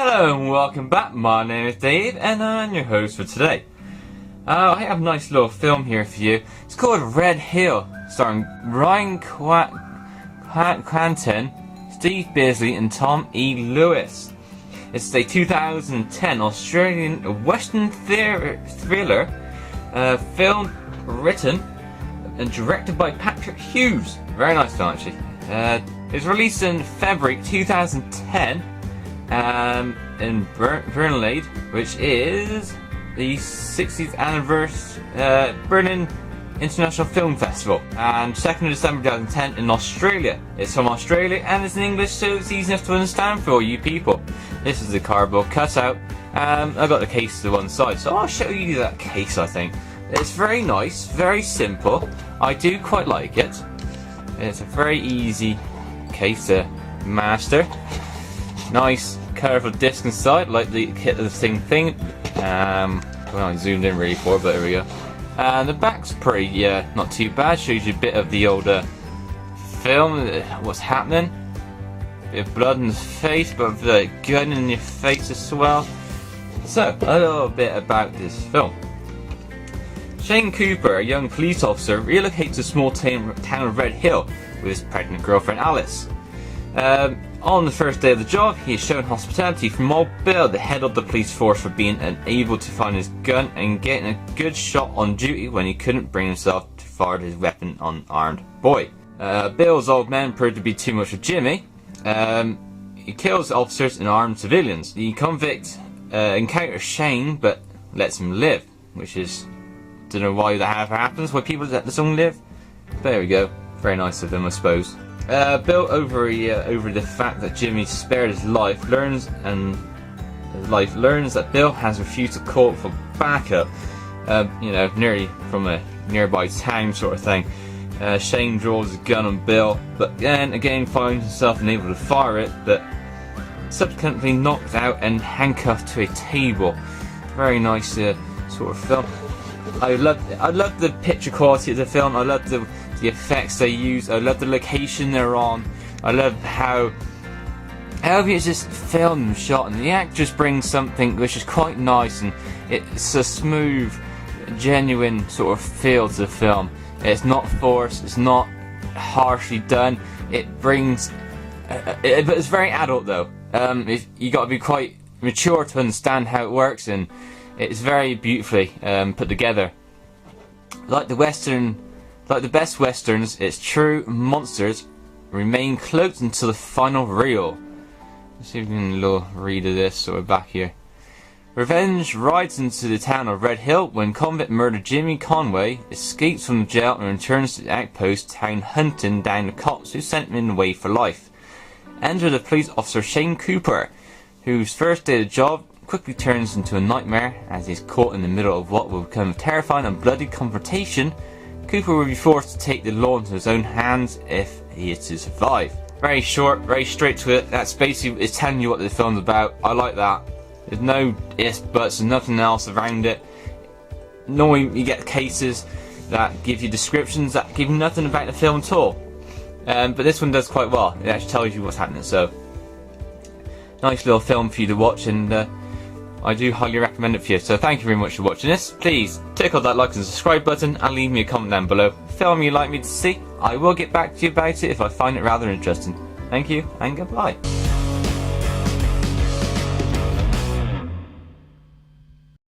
Hello and welcome back. My name is Dave and I'm your host for today. I have a nice little film here for you. It's called Red Hill, starring Ryan Quanten, Steve Bisley and Tom E. Lewis. It's a 2010 Australian Western thriller film written and directed by Patrick Hughes. Very nice film actually. It was released in February 2010 in Berlin, which is the 60th anniversary Berlin International Film Festival, and 2nd of December 2010 in Australia. It's from Australia and it's in English, so it's easy enough to understand for all you people. This is the cardboard cutout. I got the case to one side, so I'll show you that case. I think it's very nice, very simple. I do quite like it. It's a very easy case to master. Nice colourful disc inside, like the kit of the same thing. Well, I zoomed in really for it, but there we go. And the back's pretty, not too bad. Shows you a bit of the older film, what's happening. Bit of blood in the face, but with a gun in your face as well. So, a little bit about this film. Shane Cooper, a young police officer, relocates to a small town of Red Hill with his pregnant girlfriend Alice. On the first day of the job, he is shown hospitality from old Bill, the head of the police force, for being unable to find his gun and getting a good shot on duty when he couldn't bring himself to fire his weapon on armed boy. Bill's old man proved to be too much for Jimmy. He kills officers and armed civilians. The convict encounters Shane but lets him live, which is, don't know why that ever happens, why people let the song live. But there we go, very nice of them, I suppose. Bill, over the fact that Jimmy spared his life, learns that Bill has refused to call for backup. Nearly from a nearby town sort of thing. Shane draws a gun on Bill, but then again finds himself unable to fire it, but subsequently knocked out and handcuffed to a table. Very nice sort of film. I love the picture quality of the film. I love the effects they use. I love the location they're on. I love how it's just filmed and shot, and the actors bring something which is quite nice, and it's a smooth, genuine sort of feel to the film. It's not forced, it's not harshly done. It brings, but it's very adult though. You got to be quite mature to understand how it works, and it's very beautifully put together. Like the best westerns, its true monsters remain cloaked until the final reel. Let's see if we can get a little read of this sort of back here. Revenge rides into the town of Red Hill when convict murderer Jimmy Conway escapes from jail and returns to the outpost town hunting down the cops who sent him away for life. Enter the police officer Shane Cooper, whose first day of the job quickly turns into a nightmare as he is caught in the middle of what will become a terrifying and bloody confrontation. Cooper will be forced to take the law into his own hands if he is to survive. Very short, very straight to it. That's basically, it's telling you what the film's about. I like that. There's no ifs, buts, and nothing else around it. Normally you get cases that give you descriptions that give you nothing about the film at all. But this one does quite well. It actually tells you what's happening. So, nice little film for you to watch, and I do highly recommend it for you. So thank you very much for watching this. Please tickle that like and subscribe button and leave me a comment down below. Film you'd like me to see. I will get back to you about it if I find it rather interesting. Thank you and goodbye.